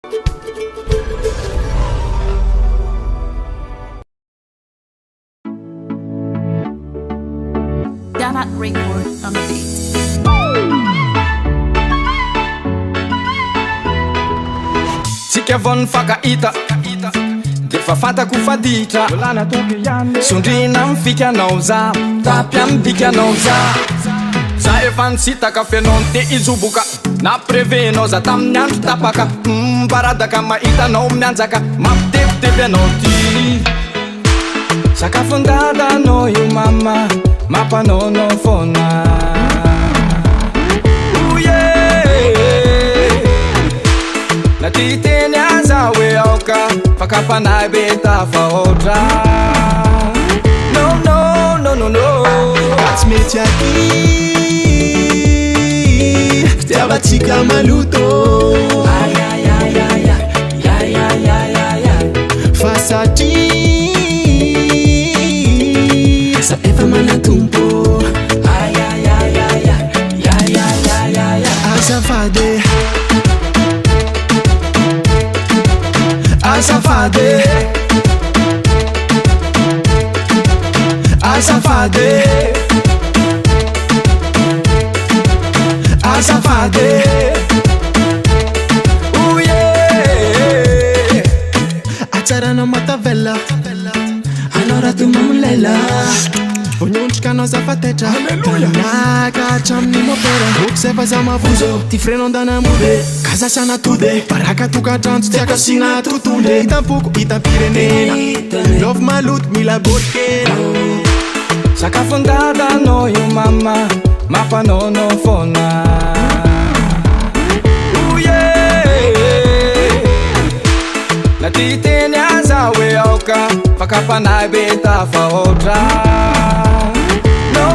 Donut record on the beat. Tsika vao ny fakahita defa fantako faditra sondrina mifikanao za tapy amy bikanao za efa nisitaka fianao te izoboka na prevenao za tamin'ny andro tapaka baradaka mahitanao mianjaka mampitevitevy anao ty sakafon-dadanao io mama mampanonao foana na titeny aza hoe aoka fakapanay be tafahoatra no tsy mety aky fitiavatsika maloto fa satria za efa manatompo azafady azafady azafady azafady atsarana matavela anao tumamulela onyontrika anao zafatetra naka hatramin'ny mopera oksefa za mavuzo ty freno andana mode kazasana tode baraka tokatranjo tsy akasina totonde hitampoko hitam-pirenena lovy maloto mila bolikena sakafon-dadanao io mama mampanonao foana na titeny aza hoe aoka fakapanay be tafahoatra no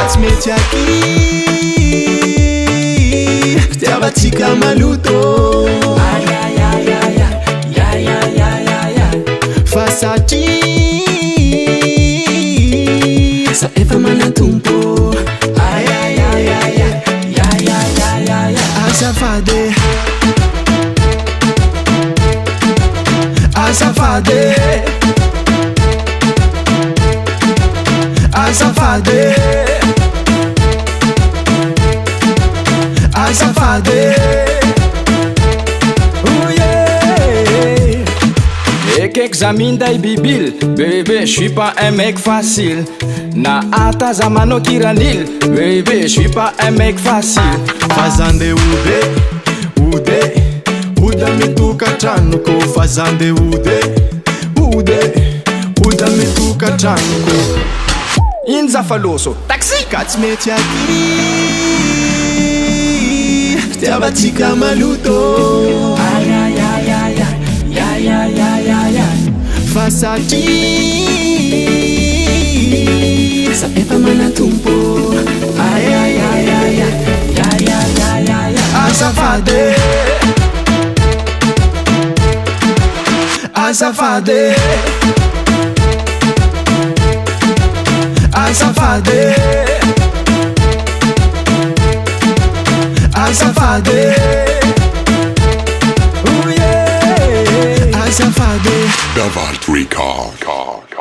tsy mety aky fitiavatsika maloto fa satria za efa manatompo azafady azafady azafady azafady Examine day bibile bébé, je suis pas un mec facile. Na ataza mano kiranil bébé, je suis pas un mec facile. Fazande uda mituka tranuko fazande uda mituka tranuko inza faloso taxi ka tsy mety aky fitiavatsika maloto fa satria za efa manatompo azafady azafady azafady azafady Davalt Record.